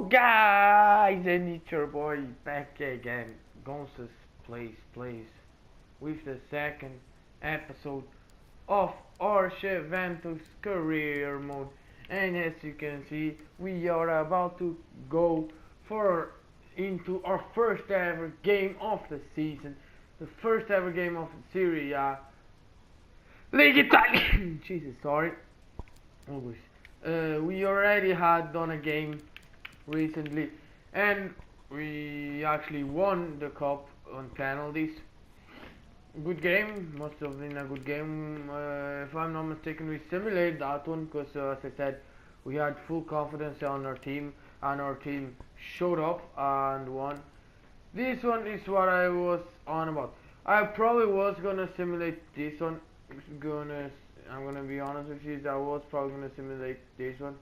Guys, and it's your boy back again, Gonzas plays with the second episode of our Juventus career mode. And as you can see, we are about to go for into our first ever game of the season, the first ever game of the Serie A League Italia. Jesus, sorry, English. We already had done a game recently, and we actually won the cup on penalties. Good game, must have been a good game. If I'm not mistaken, we simulated that one because, as I said, we had full confidence on our team, and our team showed up and won. This one is what I was on about. I probably was gonna simulate this one. I'm gonna be honest with you. I was probably gonna simulate this one.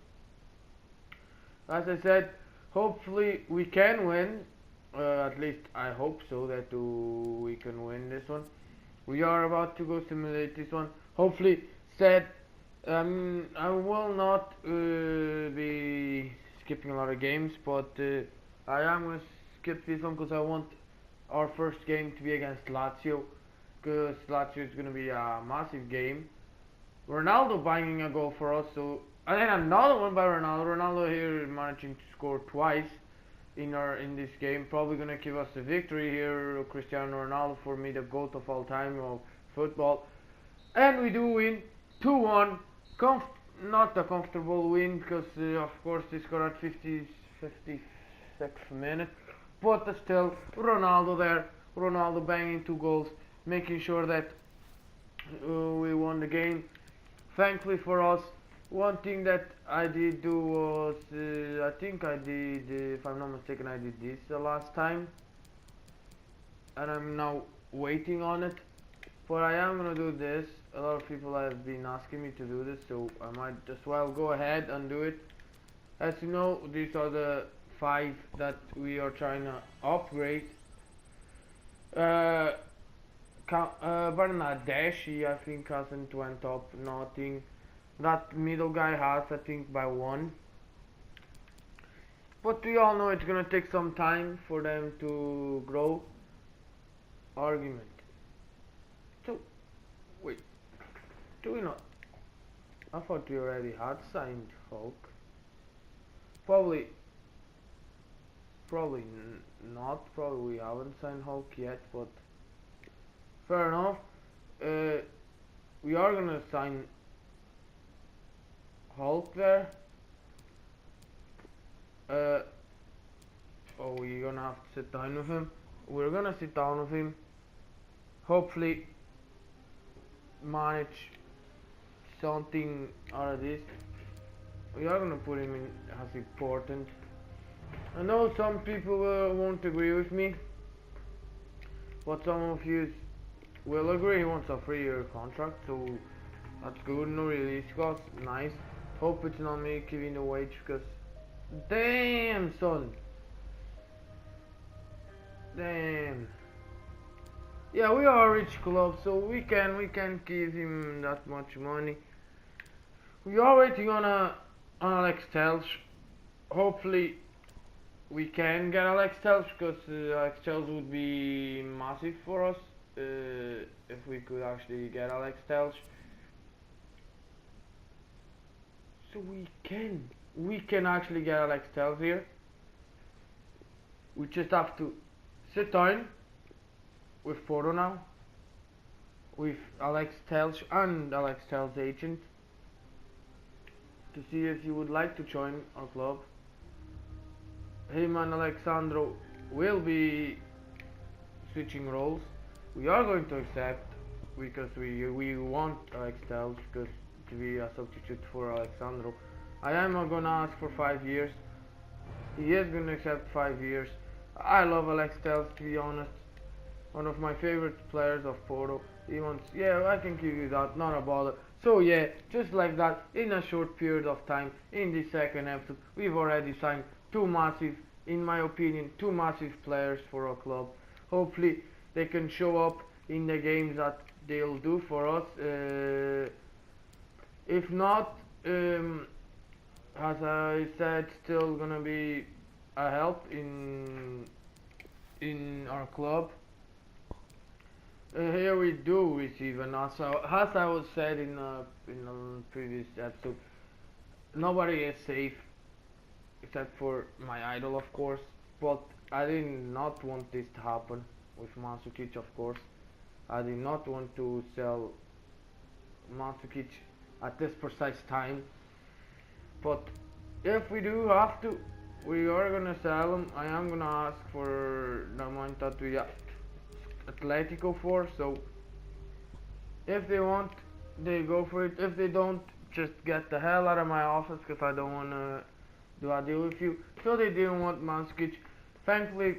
As I said, hopefully we can win. At least I hope so that we can win this one. We are about to go simulate this one. Hopefully, said I will not be skipping a lot of games, but I am gonna skip this one because I want our first game to be against Lazio, because Lazio is gonna be a massive game. Ronaldo banging a goal for us, so and then another one by Ronaldo. Ronaldo here managing to score twice in this game, probably gonna give us the victory here. Cristiano Ronaldo, for me, the GOAT of all time of football, and we do win 2-1. Not a comfortable win because of course they scored at 56th minute, but still Ronaldo there. Ronaldo banging 2 goals, making sure that we won the game. Thankfully for us, one thing that I did do was, I think I did, if I'm not mistaken, I did this the last time, and I'm now waiting on it, but I am gonna do this. A lot of people have been asking me to do this, so I might as well go ahead and do it. As you know, these are the 5 that we are trying to upgrade. Bernadeschi, I think, hasn't went up nothing. That middle guy has, I think, by 1. But we all know it's gonna take some time for them to grow. Argument. So, wait. Do we not? I thought we already had signed Hulk. Probably not. Probably we haven't signed Hulk yet, but fair enough. We are gonna sign Hulk there. Oh, we're gonna have to sit down with him. We're gonna sit down with him. Hopefully, manage something out of this. We are gonna put him in as important. I know some people won't agree with me, but some of you will agree. He wants a 3-year contract, so that's good. No release cost, nice. Hope it's not me giving the wage, because damn, son, damn. Yeah, we are a rich club, so we can give him that much money. We are waiting on Alex Telles. Hopefully we can get Alex Telles, because Alex Telles would be massive for us if we could actually get Alex Telles. So we can actually get Alex Telles here. We just have to sit down with Porto now, with Alex Telles and Alex Telles' agent, to see if he would like to join our club. Him and Alexandro will be switching roles. We are going to accept, because we want Alex Telles to be a substitute for Alexandro. I am gonna ask for 5 years. He is gonna accept 5 years. I love Alex Telles, to be honest. One of my favorite players of Porto. He wants, yeah, I can give you that, not a bother. So yeah, just like that, in a short period of time, in this second episode, we've already signed 2 massive, in my opinion, 2 massive players for our club. Hopefully they can show up in the games that they'll do for us. If not, as I said, still gonna be a help in our club. Here we do receive an also, as I was said in a previous episode, nobody is safe except for my idol, of course. But I did not want this to happen with Mandzukic, of course. I did not want to sell Mandzukic at this precise time. But if we do have to, we are gonna sell him. I am gonna ask for the amount that we Atletico for. So if they want, they go for it. If they don't, just get the hell out of my office, because I don't wanna do a deal with you. So they didn't want Mandzukic. Thankfully,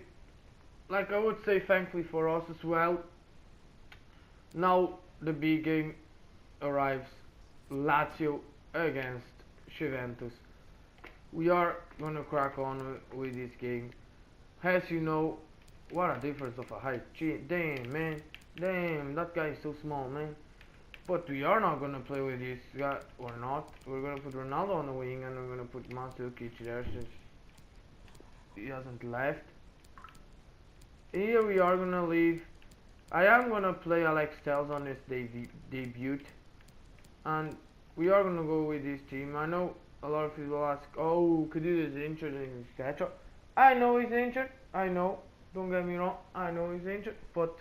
like I would say, thankfully for us as well. Now the big game arrives. Lazio against Juventus. We are gonna crack on with this game. As you know, what a difference of a height. Gee, damn, man. Damn, that guy is so small, man. But we are not gonna play with this guy, or not. We're gonna put Ronaldo on the wing, and we're gonna put Mandzukic there since he hasn't left. Here we are gonna leave. I am gonna play Alex Telles on his debut, and we are gonna go with this team. I know a lot of people ask, oh, Kadir is injured and etc. I know he's injured. I know. Don't get me wrong. I know he's injured, but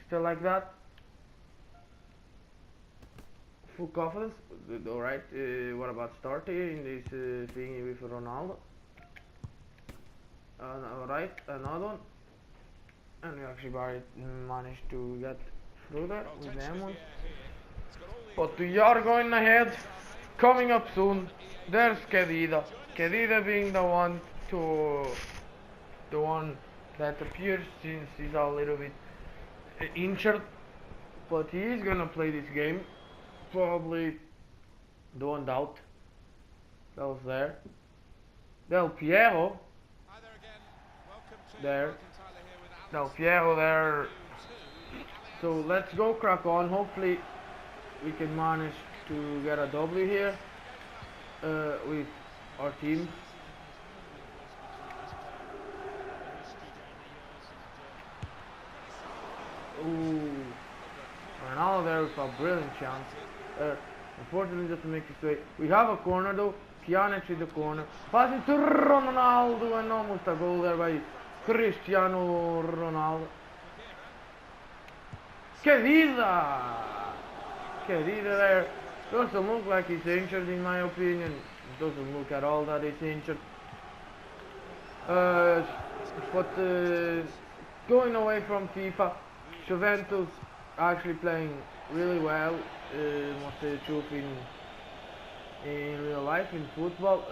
still like that. Full confidence. Alright. What about starting in this thingy with Ronaldo? Alright, another one. And we actually managed to get through that with them ones. But we are going ahead. Coming up soon. There's Kedira. Kedira being the one that appears since he's a little bit injured. But he is gonna play this game. Probably don't doubt. That was there. Del Piero. There. Del Piero there. So let's go crack on. Hopefully we can manage to get a W here with our team. Ooh, Ronaldo there with a brilliant chance. Unfortunately, just to make it straight, we have a corner though. Pjanic in the corner, passing to Ronaldo, and almost a goal there by Cristiano Ronaldo. Kedira there. Doesn't look like he's injured in my opinion. It doesn't look at all that he's injured. But going away from FIFA, Juventus actually playing really well. Must say the truth, in real life, in football.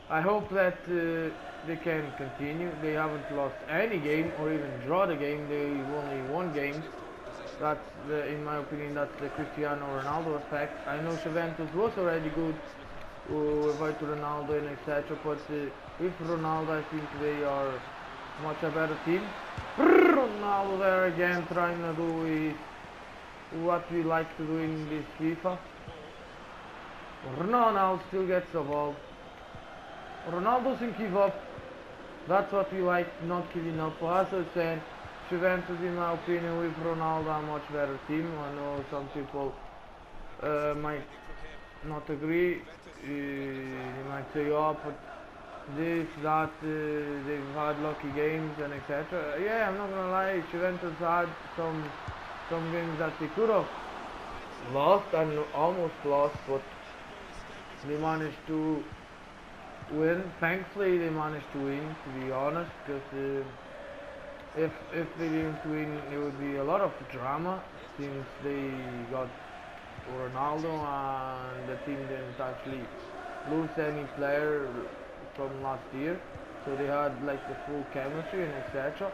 I hope that they can continue. They haven't lost any game or even draw the game. They've only won games. That's in my opinion, that's the Cristiano Ronaldo effect. I know Juventus was already good without Ronaldo and etc. But with Ronaldo, I think they are much a better team. Ronaldo there again, trying to do what we like to do in this FIFA. Ronaldo still gets the ball. Ronaldo doesn't give up. That's what we like, not giving up. As I said, Juventus, in my opinion, with Ronaldo, a much better team. I know some people might not agree. They might say, oh, but this, that, they've had lucky games and etc. Yeah, I'm not gonna lie, Juventus had some games that they could have lost and almost lost, but they managed to win. Thankfully, they managed to win, to be honest, because if they didn't win, it would be a lot of drama, since they got Ronaldo and the team didn't actually lose any player from last year, so they had like the full chemistry and etc.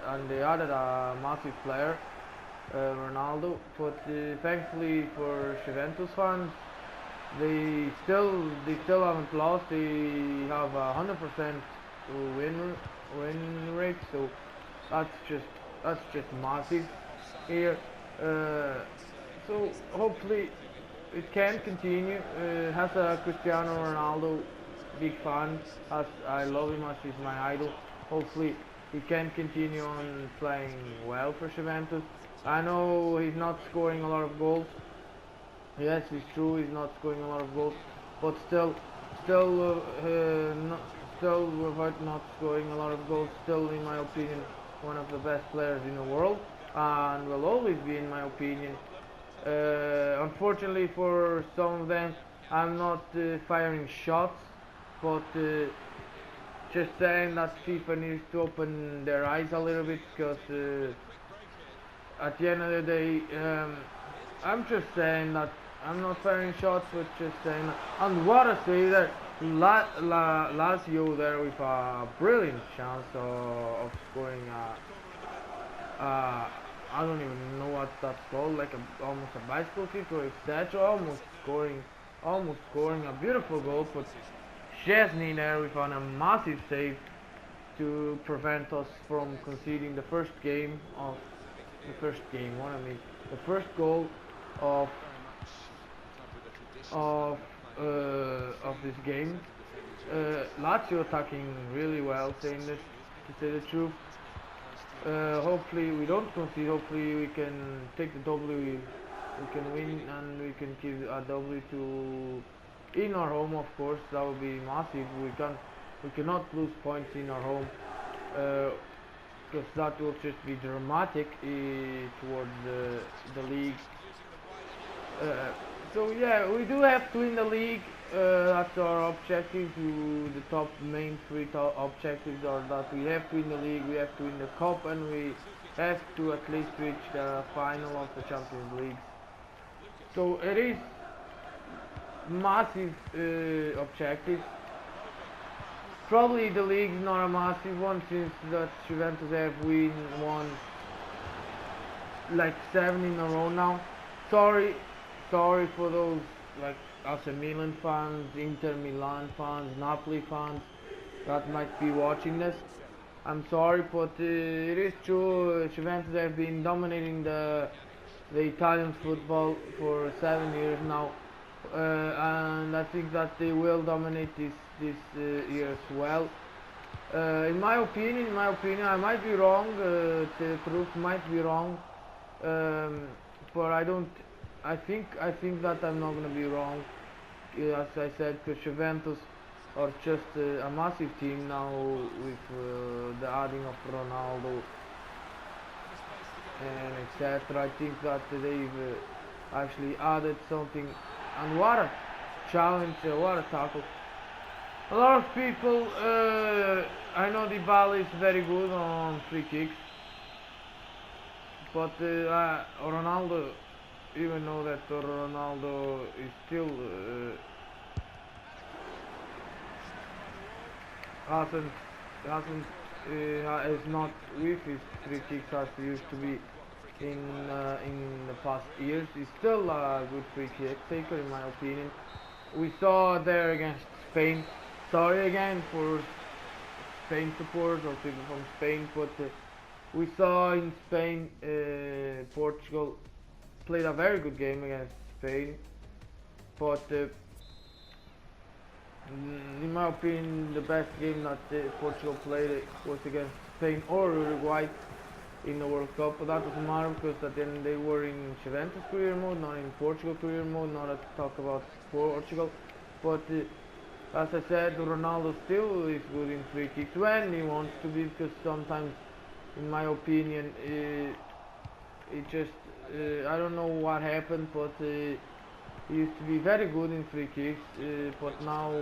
And they added a massive player, Ronaldo. But thankfully for Juventus fans, they still haven't lost. They have 100% win rate, so that's just massive here. So hopefully it can continue. Has a Cristiano Ronaldo big fan, as I love him as he's my idol. Hopefully he can continue on playing well for Juventus. I know he's not scoring a lot of goals. Yes, it's true, he's not scoring a lot of goals, but still without not scoring a lot of goals, still in my opinion one of the best players in the world, and will always be in my opinion. Unfortunately for some of them, I'm not firing shots, but just saying that FIFA needs to open their eyes a little bit, because at the end of the day, I'm just saying that I'm not firing shots, but just saying that. And what a save there! Lazio there with a brilliant chance of scoring I don't even know what that's called, like almost a bicycle kick or etc. Almost scoring a beautiful goal, but Chesney there with a massive save to prevent us from conceding the first goal of this game. Lazio attacking really well, to say the truth. Hopefully we don't concede. Hopefully we can take the W. We can win and we can give a W to in our home. Of course, that would be massive. We cannot lose points in our home, because that will just be dramatic towards the league. So yeah, we do have to win the league. That's our objective. The main three objectives are that we have to win the league, we have to win the cup, and we have to at least reach the final of the Champions League. So it is massive objective. Probably the league is not a massive one, since that Juventus have won like 7 in a row now. Sorry for those like AC Milan fans, Inter Milan fans, Napoli fans that might be watching this. I'm sorry, but it is true. Juventus have been dominating the Italian football for 7 years now, and I think that they will dominate this year as well. In my opinion, I might be wrong. The proof might be wrong, but I think that I'm not gonna be wrong. As I said, because Juventus are just a massive team now with the adding of Ronaldo and etc. I think that they've actually added something, and what a challenge, what a tackle. A lot of people, I know Dybala is very good on free kicks, but Ronaldo, even though that Ronaldo is still is not with his free kicks as he used to be in the past years. He's still a good free kick taker in my opinion. We saw there against Spain. Sorry again for Spain supporters or people from Spain, but we saw in Spain Portugal played a very good game against Spain, but in my opinion the best game that Portugal played was against Spain or Uruguay in the World Cup, but that doesn't matter because at the end they were in Juventus career mode, not in Portugal career mode, not to talk about Portugal. But as I said, Ronaldo still is good in free kicks when he wants to be, because sometimes in my opinion it just I don't know what happened, but he used to be very good in free kicks, but now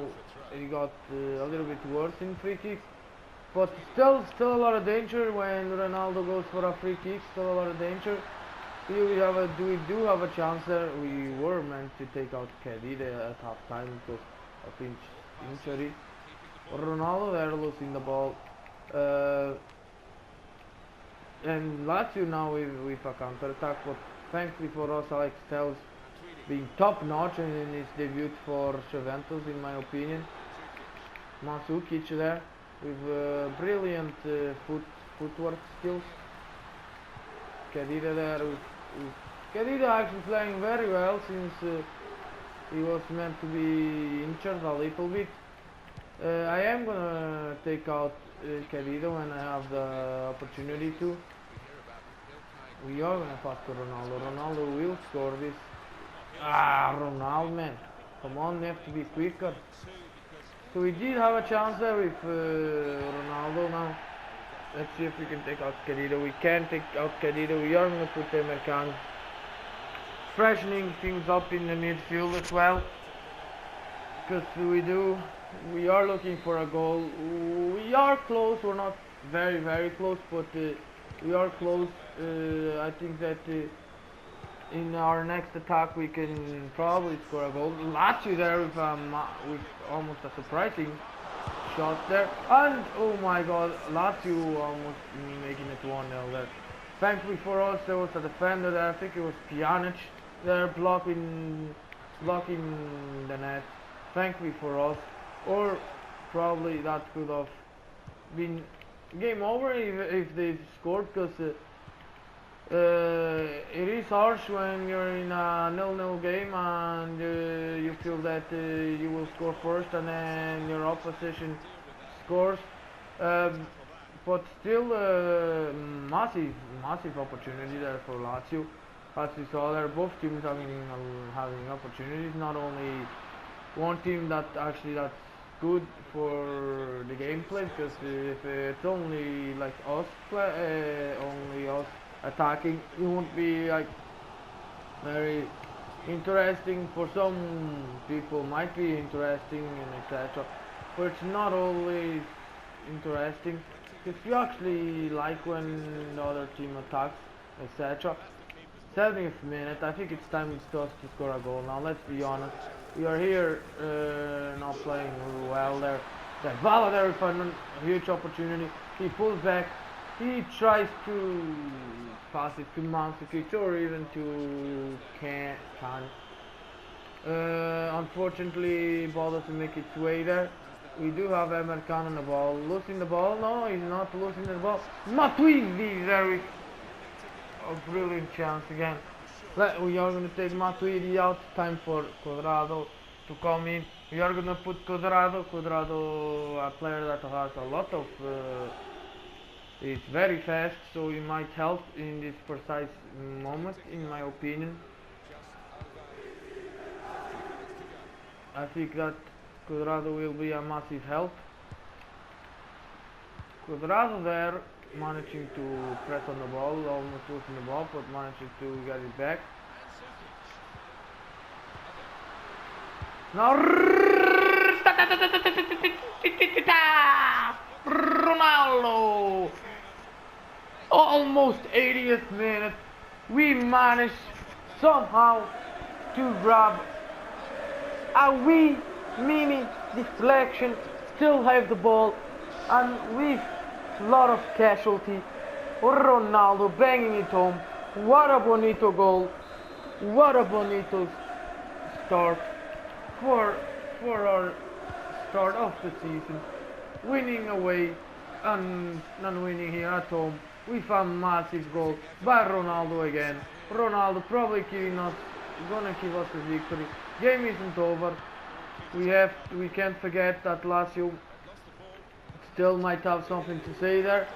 he got a little bit worse in free kicks. But still a lot of danger when Ronaldo goes for a free kick. Still a lot of danger. Here we do have a chance there. We were meant to take out Khedira at half time because of injury. Ronaldo there losing the ball. And Lazio now with a counter attack, but thankfully for us, Alex Telles being top notch in his debut for Juventus, in my opinion. Mandzukic there with brilliant footwork skills. Khedira there with Khedira actually playing very well since he was meant to be injured a little bit. I am gonna take out Cadido when I have the opportunity to. We are gonna pass to Ronaldo. Ronaldo will score this. Ah, Ronaldo, man. Come on, you have to be quicker. So we did have a chance there with Ronaldo now. Let's see if we can take out Cadido. We can take out Cadido. We are gonna put Emerkan. Freshening things up in the midfield as well. Because we are looking for a goal. We are close. We're not very close, but we are close. I think that in our next attack we can probably score a goal. Lazio there with almost a surprising shot there, and oh my God, Lazio almost making it 1-0 there. Thankfully for us, there was a defender there. I think it was Pjanic there blocking the net. Thankfully for us, or probably that could have been game over if they scored, because it is harsh when you're in a 0-0 game and you feel that you will score first and then your opposition scores, but still massive opportunity there for Lazio. As we saw there, both teams having opportunities, not only one team that's good for the gameplay, because if it's only like us only us attacking, it won't be like very interesting. For some people might be interesting and etc, but it's not always interesting if you actually like when the other team attacks, etc. 70th minute, I think it's time for us to score a goal now. Let's be honest, we are here not playing well there. That Vala there with a huge opportunity. He pulls back. He tries to pass it to Mandzukic or even to Can. Unfortunately, ball doesn't make its way there. We do have Emerkan on the ball. Losing the ball? No, he's not losing the ball. Matuidi there with a brilliant chance again. We are going to take Matuidi out. Time for Cuadrado to come in. We are going to put Cuadrado, a player that has a lot of is very fast, so he might help in this precise moment, in my opinion. I think that Cuadrado will be a massive help. Cuadrado there, managing to press on the ball, almost losing the ball, but managing to get it back. Now Ronaldo! Almost 80th minute, we managed somehow to grab a wee mini deflection, still have the ball, and with a lot of casualty, Ronaldo banging it home. What a bonito goal, what a bonito start for our start of the season, winning away and winning here at home with a massive goal by Ronaldo again. Ronaldo probably gonna give us the victory. Game isn't over. We can't forget that Lazio still might have something to say there.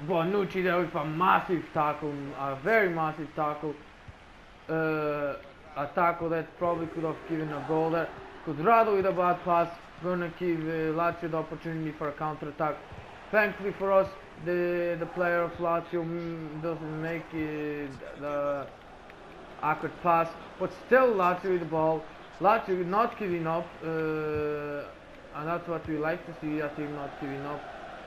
Bonucci there with a massive tackle, a very massive tackle. A tackle that probably could have given a goal there. Cuadrado with a bad pass, gonna give Lazio the opportunity for a counter-attack. Thankfully for us, the player of Lazio doesn't make the accurate pass, but still Lazio with the ball. Lazio not giving up, and that's what we like to see, a team not giving up.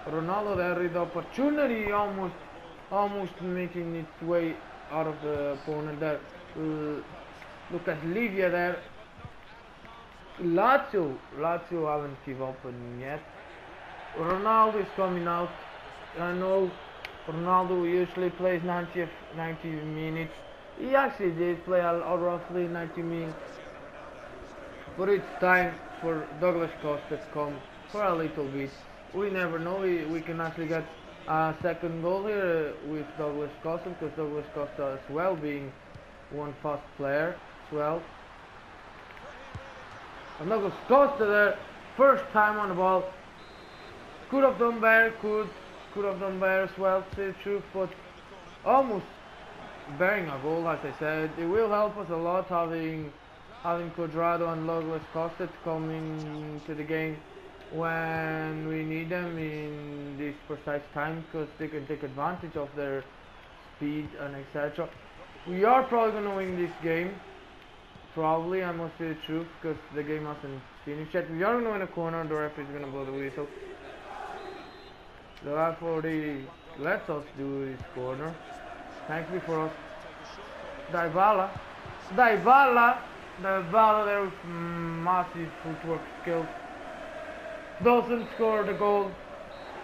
Ronaldo there with the opportunity, almost making its way out of the opponent there. Look at Livia there. Lazio haven't given up yet. Ronaldo is coming out. I know Ronaldo usually plays 90 minutes. He actually did play roughly 90 minutes. But it's time for Douglas Costa to come for a little bit. We never know, we can actually get a second goal here with Douglas Costa, because Douglas Costa as well being one fast player as well. And Douglas Costa there first time on the ball. Could have done better, could have done better as well, to say the truth, but almost bearing a goal, as I said. It will help us a lot having Quadrado and Douglas Costa coming to the game when we need them in this precise time, because they can take advantage of their speed and etc. We are probably going to win this game. Probably, I must say the truth, because the game hasn't finished yet. We are going to win a corner, the referee is going to blow the whistle. The referee lets us do this corner. Thankfully for us. Dybala there with massive footwork skills. Doesn't score the goal,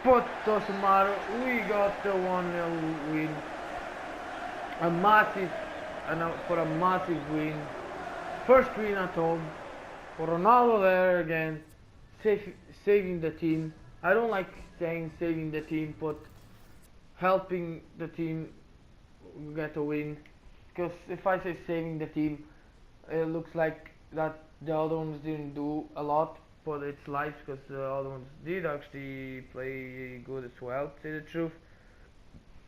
but doesn't matter. We got the 1-0 win. For a massive win. First win at home. For Ronaldo there again, saving the team. I don't like saying saving the team, but helping the team get a win. Because if I say saving the team, it looks like that the other ones didn't do a lot, but it's life, because the other ones did actually play good as well, to say the truth.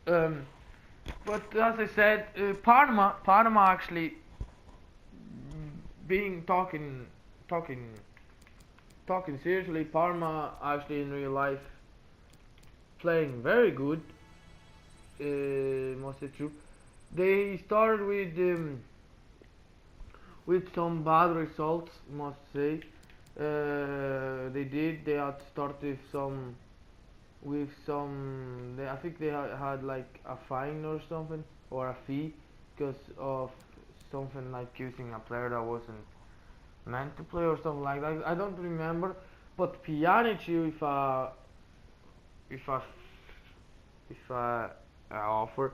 But as I said, Parma actually talking seriously. Parma actually in real life playing very good. Must say true. They started with some bad results, must say. They had to start with some. I think they had like a fine or something, or a fee, because of something like using a player that wasn't meant to play or something like that. I don't remember. But Pjanic with a offer.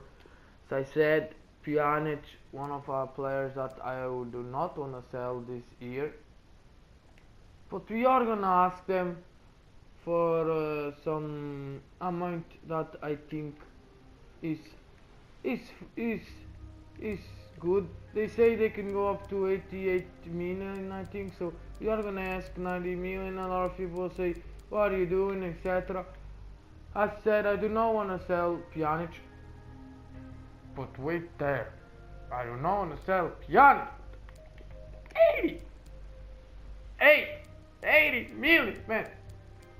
As I said, Pjanic, one of our players that I do not want to sell this year. But we are gonna ask them for some amount that I think is good. They say they can go up to 88 million, I think. So we are gonna ask 90 million. A lot of people say, "What are you doing?" etc. I said I do not want to sell Pjanic. But wait there, I do not want to sell Pjanic. 80 million, man.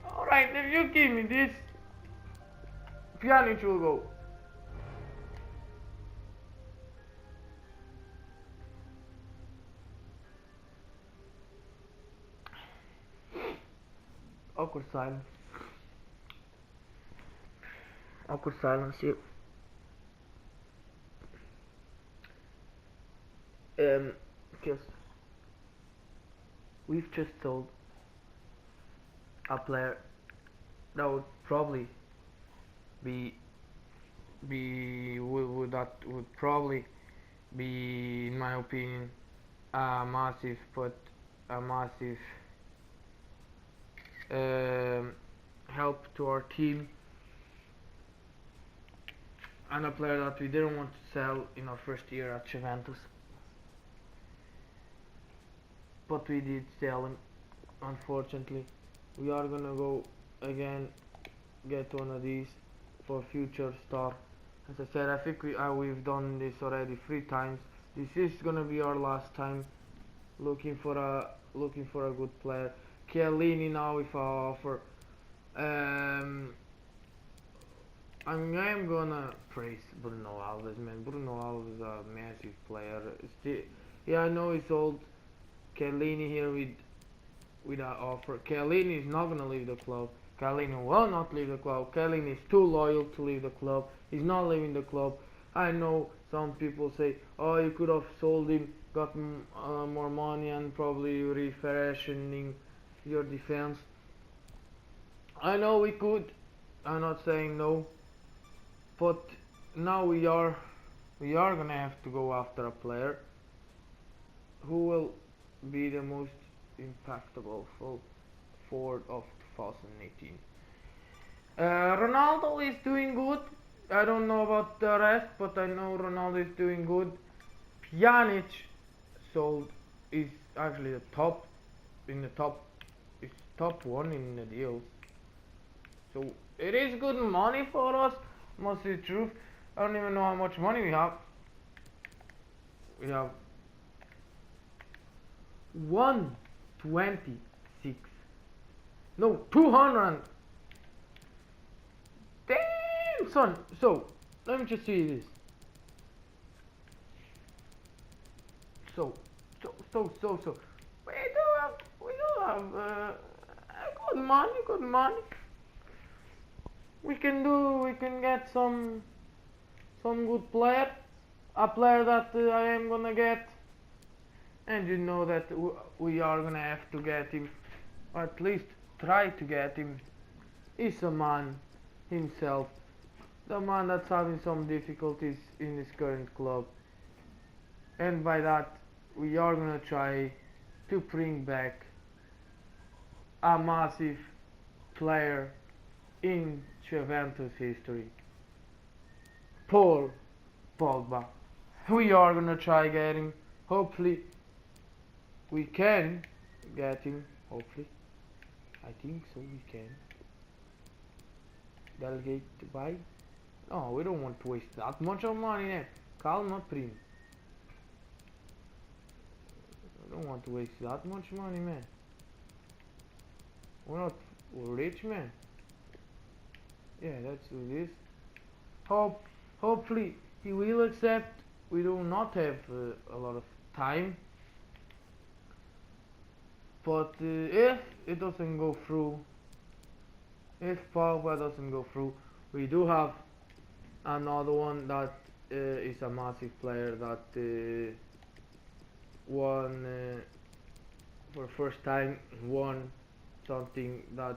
Alright, if you give me this, Pjanic will go. Awkward silence. Awkward silence here. Because we've just sold a player that would probably that would probably be, in my opinion, a massive help to our team, and a player that we didn't want to sell in our first year at Juventus. But we did sell him, unfortunately. We are gonna go again get one of these for future star. As I said, I think we've done this already 3 times. This is gonna be our last time looking for a good player. Chiellini now with our offer. I am gonna praise Bruno Alves, man. Bruno Alves is a massive player. Yeah, I know he's old. Chiellini here with that offer. Chiellini is not gonna leave the club. Chiellini will not leave the club. Chiellini is too loyal to leave the club. He's not leaving the club. I know some people say, "Oh, you could have sold him, got more money, and probably refreshing your defense." I know we could. I'm not saying no, but now we are gonna have to go after a player who will be the most impactable forward of 2018. Ronaldo is doing good. I don't know about the rest, but I know Ronaldo is doing good. Pjanic sold is actually in the top it's top one in the deals. So it is good money for us, must be the truth. I don't even know how much money we have. We have 126. No, 200. Damn, son. So let me just see this. So. We do have good money. We can get some good player, a player that I am gonna get, and you know that we are gonna have to get him, or at least try to get him. He's a man himself, the man that's having some difficulties in his current club, and by that we are gonna try to bring back a massive player in Juventus history, Paul Pogba. We are gonna try getting. Hopefully we can get him. Hopefully, I think so. We can. Delegate to buy. No, we don't want to waste that much of money now. Calma, primo. I don't want to waste that much money, man. We're rich, man. Yeah, let's do this. Hopefully he will accept. We do not have a lot of time, but if it doesn't go through, if Pogba doesn't go through, we do have another one that is a massive player that won for the first time, won something that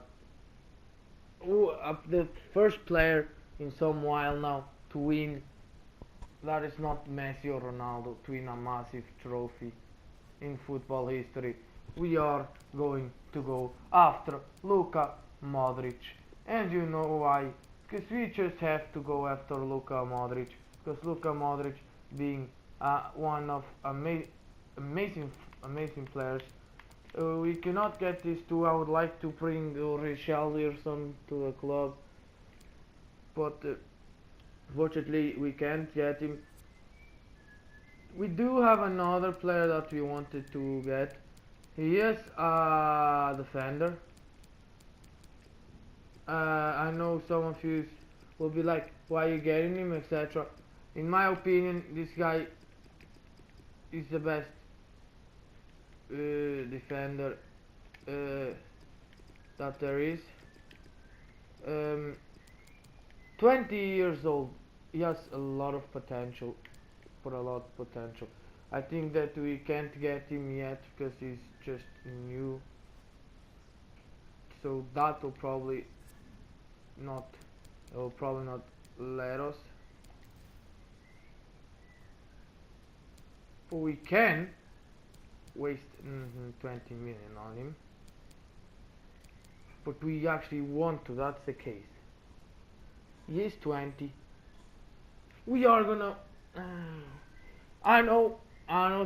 the first player in some while now to win, that is not Messi or Ronaldo, to win a massive trophy in football history. We are going to go after Luka Modric, and you know why? Because we just have to go after Luka Modric, because Luka Modric being one of amazing players. We cannot get these two. I would like to bring Richarlison to the club, but fortunately we can't get him. We do have another player that we wanted to get. He is a defender. I know some of you will be like, why are you getting him, etc. In my opinion, this guy is the best defender that there is. 20 years old. He has a lot of potential. I think that we can't get him yet because he's just new. So that will probably not let us. But we can waste 20 million on him. But we actually want to, that's the case. He is 20. We are gonna I know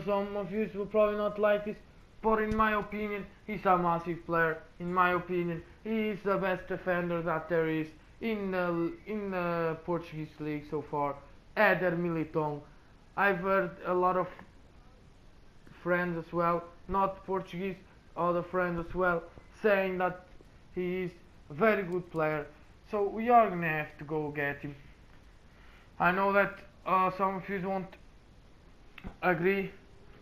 some of you will probably not like this, but in my opinion he's a massive player. In my opinion he is the best defender that there is in the Portuguese league so far. Éder Militão. I've heard a lot of friends as well, not Portuguese, other friends as well, saying that he is a very good player. So we are gonna have to go get him. I know that some of you won't agree,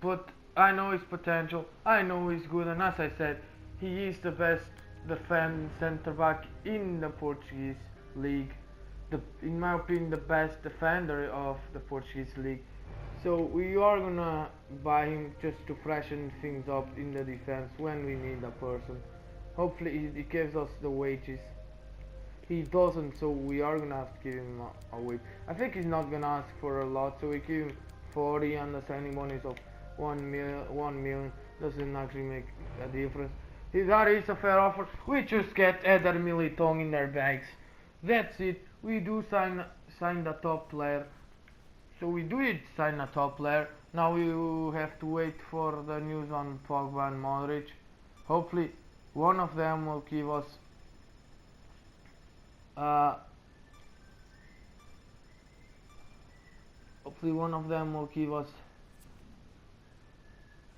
but I know his potential. I know he's good, and as I said, he is the best defending centre back in the Portuguese league. In my opinion, the best defender of the Portuguese league. So we are gonna buy him just to freshen things up in the defense when we need a person. Hopefully he gives us the wages. He doesn't, so we are gonna have to give him a wage. I think he's not gonna ask for a lot, so we give him 40 and the signing bonus of 1 million doesn't actually make a difference. That is a fair offer. We just get Éder Militão in their bags. That's it. We do sign the top player. So we do sign a top player. Now we have to wait for the news on Pogba and Modric. Hopefully one of them will give us uh, hopefully one of them will give us.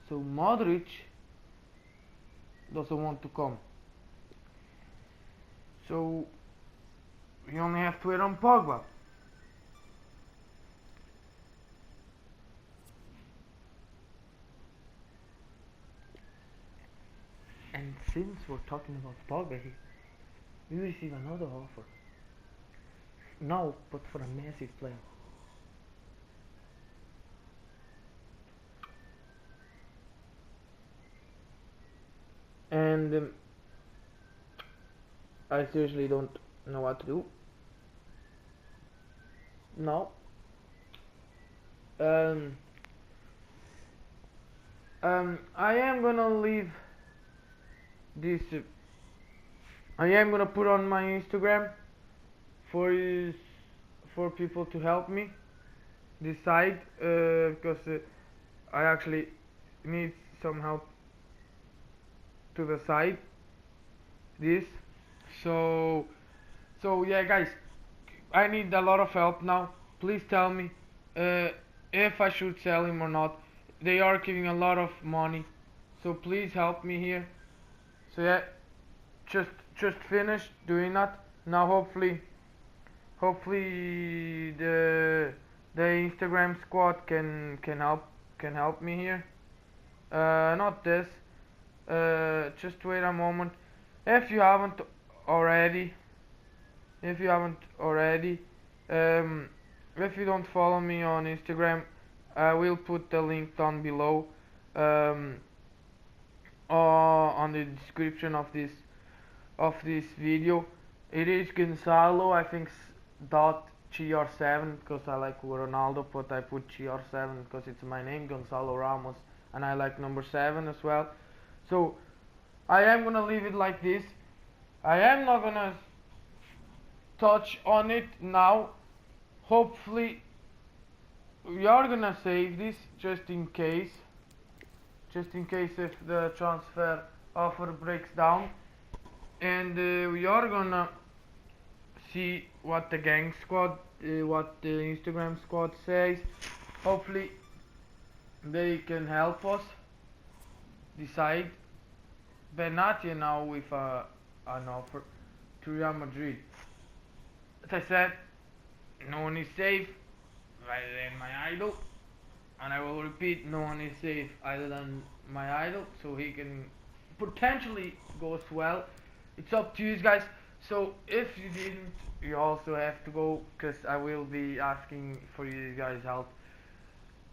So Modric doesn't want to come, so we only have to wait on Pogba. And since we're talking about Pogba, we receive another offer. No, but for a massive player. And I seriously don't know what to do. No. I am gonna leave this. I am gonna put on my Instagram for people to help me decide, because I actually need some help to decide this. So yeah, guys, I need a lot of help now. Please tell me if I should sell him or not. They are giving a lot of money, so please help me here. So yeah, just finished doing that. Now hopefully the Instagram squad can help me here. Not this. Just wait a moment. If you haven't already, if you don't follow me on Instagram, I will put the link down below, on the description of this video. It is Gonzalo, I think .gr7, because I like Ronaldo, but I put gr7 because it's my name, Gonzalo Ramos, and I like number 7 as well. So I am gonna leave it like this. I am not gonna touch on it now. Hopefully we are gonna save this just in case if the transfer offer breaks down, and we are gonna see what the gang squad, what the Instagram squad says. Hopefully they can help us decide. Benatia now with an offer to Real Madrid. As I said, no one is safe other than my idol, and I will repeat, no one is safe other than my idol, so he can potentially go as well. It's up to you guys. So if you didn't, you also have to go, because I will be asking for you guys help.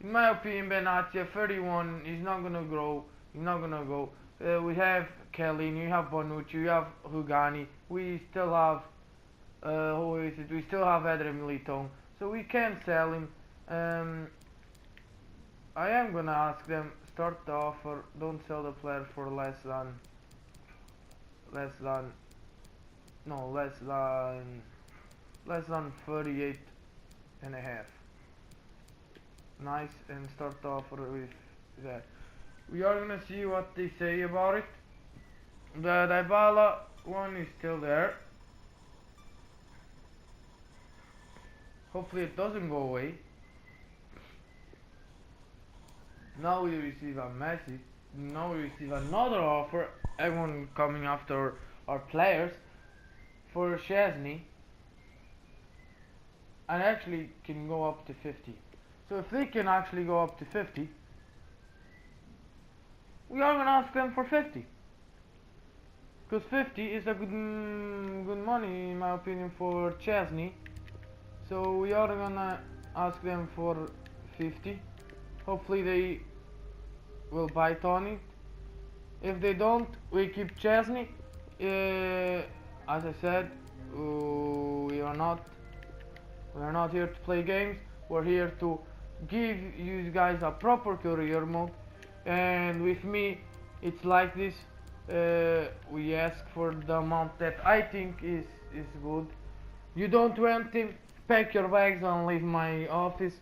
In my opinion, Benatia 31, he's not gonna grow, he's not gonna go. We have Kellyn, we have Bonucci, we have Hugani, we still have who is it? We still have Eder Militão, so we can sell him. I am gonna ask them, start the offer, don't sell the player for less than 38 and a half. Nice, and start the offer with that. We are gonna see what they say about it. The Dybala one is still there. Hopefully it doesn't go away. Now we receive a message. Now we receive another offer. Everyone coming after our players for Chesney, and actually can go up to 50. So if they can actually go up to 50, we are gonna ask them for 50, because 50 is a good money in my opinion for Chesney. So we are gonna ask them for 50. Hopefully they will bite on it. If they don't, we keep Chesney. As I said, we are not here to play games. We're here to give you guys a proper career mode, and with me it's like this. We ask for the amount that I think is good. You don't want him, pack your bags and leave my office.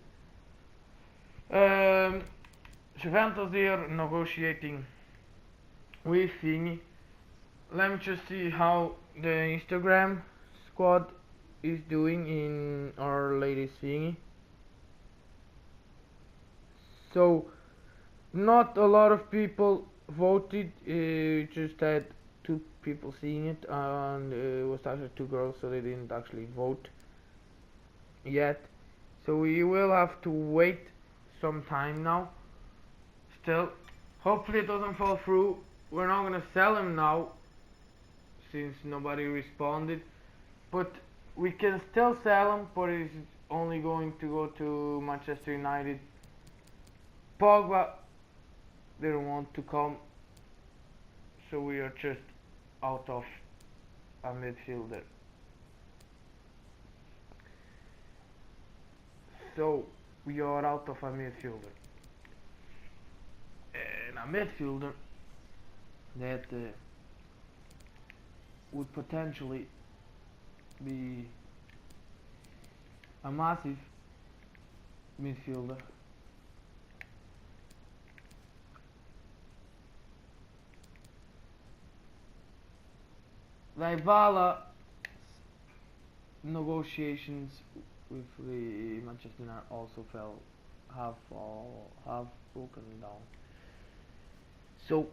Juventus here negotiating with Fini. let me just see how the Instagram squad is doing in our latest thingy. So not a lot of people voted. Just had two people seeing it, and it was actually two girls, so they didn't actually vote yet. So we will have to wait some time now. Still, hopefully it doesn't fall through. We're not gonna sell him now since nobody responded, but we can still sell him, but he's only going to go to Manchester United. Pogba didn't want to come, so we are just out of a midfielder. So we are out of a midfielder, and a midfielder that would potentially be a massive midfielder. Dybala negotiations with the Manchester United also have broken down. So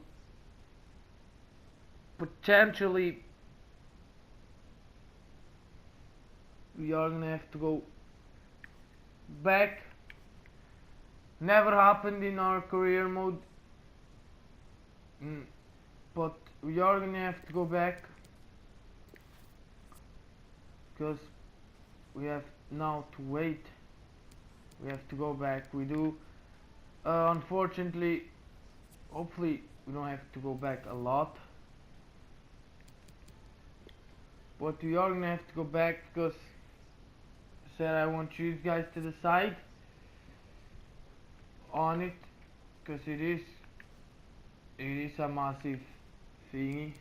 potentially we are gonna have to go back. Never happened in our career mode, but we are gonna have to go back because we have now to wait. We have to go back. We do. Unfortunately, hopefully we don't have to go back a lot, but we are gonna have to go back because I said I want you guys to decide on it, because it is a massive thingy.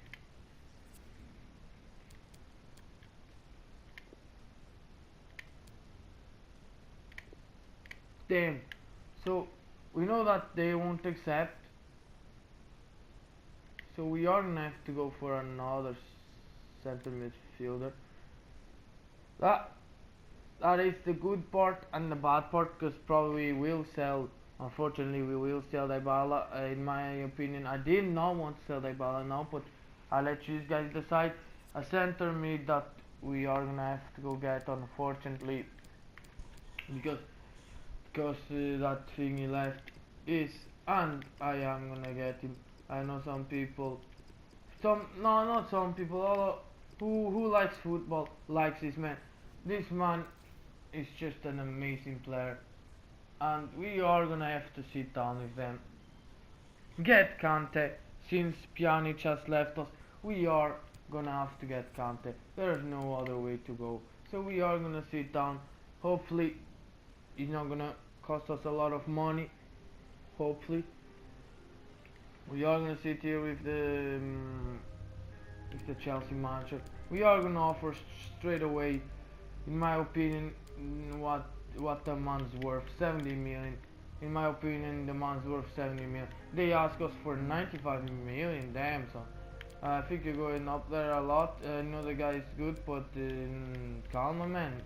Damn. So we know that they won't accept, so we are gonna have to go for another center midfielder. That is the good part and the bad part, because probably we will sell. Unfortunately, we will sell Dybala. In my opinion, I did not want to sell Dybala now, but I'll let you guys decide. A center mid that we are gonna have to go get, unfortunately, because that thing he left is, and I am gonna get him. I know some people, not some people, all who likes football likes this man. This man is just an amazing player, and we are gonna have to sit down with them. Get Kante, since Pjanic has left us. We are gonna have to get Kante. There's no other way to go. So we are gonna sit down. Hopefully, it's not gonna cost us a lot of money. Hopefully, we are gonna sit here with the Chelsea manager. We are gonna offer straight away, in my opinion, what the man's worth, 70 million. In my opinion, the man's worth 70 million. They ask us for 95 million. Damn, son. I think you're going up there a lot. I know the guy is good, but calm, man.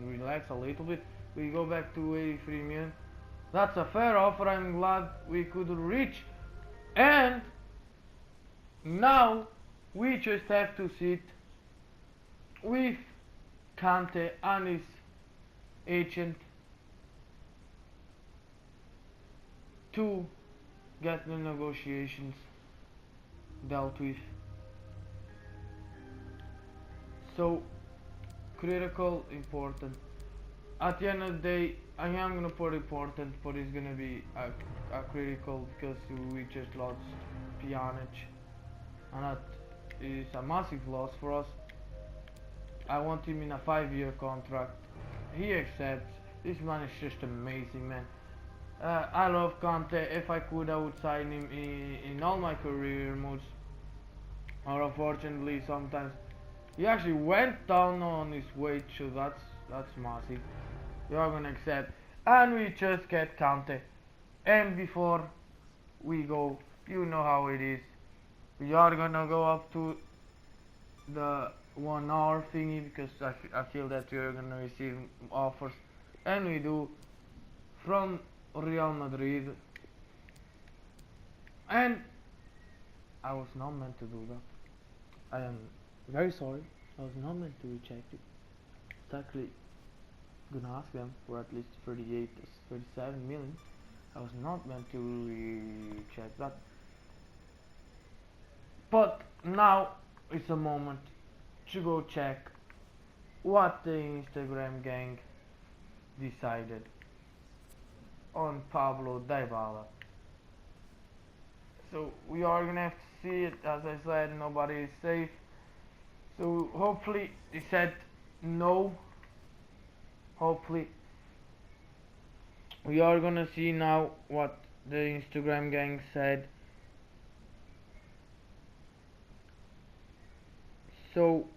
Relax a little bit. We go back to 83 million. That's a fair offer. I'm glad we could reach. And now we just have to sit with Kante and his agent to get the negotiations dealt with. So critical, important. At the end of the day, I am gonna put important, but it's gonna be a critical, because we just lost Pjanic, and that is a massive loss for us. I want him in a 5-year contract. He accepts. This man is just amazing, man. I love Kante. If I could, I would sign him in all my career modes. Or unfortunately, sometimes he actually went down on his weight, so that's massive. We are gonna accept, and we just get Kante. And before we go, you know how it is. We are gonna go up to the 1 hour thingy because I feel that we are gonna receive offers, and we do, from Real Madrid, and I was not meant to do that. I am very sorry. I was not meant to reject it. It's actually gonna ask them for at least 38 or 37 million. I was not meant to reject that. But now it's a moment to go check what the Instagram gang decided on Pablo Dybala. So we are gonna have to see it. As I said, nobody is safe. So hopefully they said no. Hopefully we are gonna see now what the Instagram gang said. So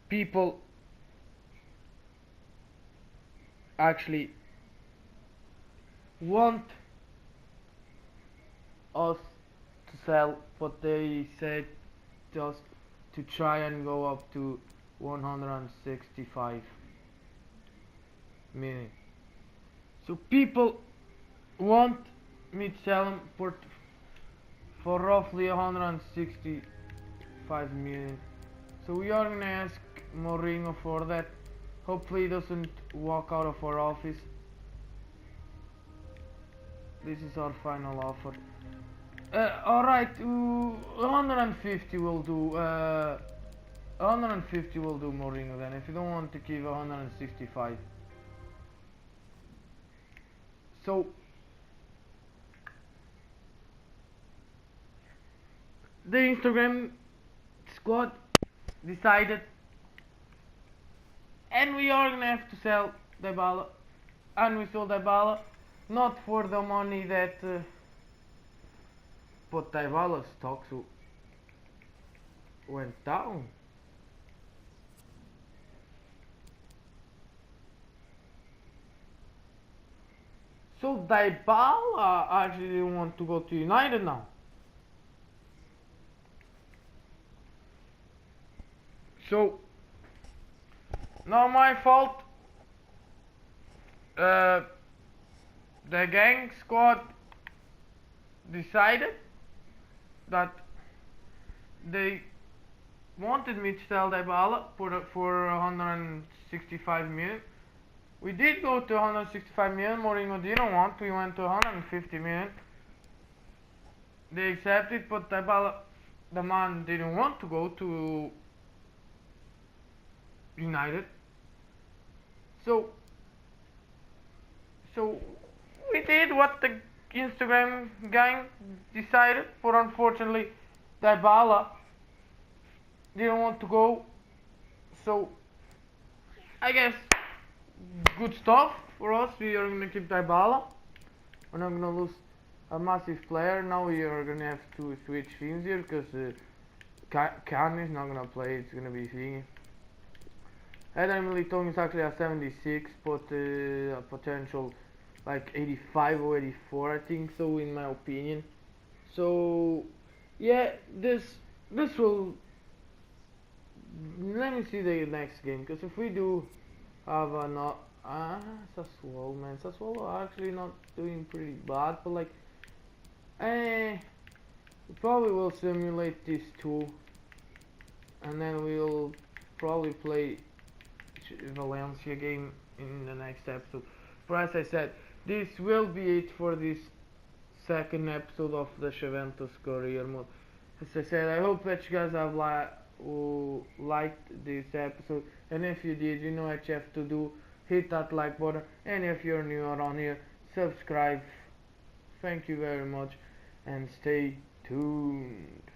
people actually want us to sell, but they said just to try and go up to 165 million. So people want me to sell them for roughly 165 million. So we are gonna ask Mourinho for that. Hopefully he doesn't walk out of our office. This is our final offer. Alright, 150 will do. 150 will do, Mourinho, then, if you don't want to give 165. So the Instagram squad decided, and we are gonna have to sell Dybala, and we sold Dybala, not for the money that but Dybala's stocks went down. So Dybala actually want to go to United now. So not my fault. The gang squad decided that they wanted me to sell Dybala for 165 million. We did go to 165 million. Mourinho didn't want. We went to 150 million. They accepted, but Dybala, the man, didn't want to go to United. So we did what the Instagram gang decided, but unfortunately Dybala didn't want to go. So I guess good stuff for us. We are gonna keep Dybala. We're not gonna lose a massive player. Now we are gonna have to switch teams here because Khan is not gonna play. It's gonna be Thingy. Adam Militão is actually at 76, but a potential like 85 or 84, I think so, in my opinion. So yeah, this will. Let me see the next game, because if we do have a not Sassuolo, man, Sassuolo are actually not doing pretty bad, but like we probably will simulate these two, and then we'll probably play Valencia game in the next episode. But as I said, this will be it for this second episode of the Juventus Career Mode. As I said, I hope that you guys have liked this episode, and if you did, you know what you have to do. Hit that like button, and if you're new around here, subscribe. Thank you very much, and stay tuned.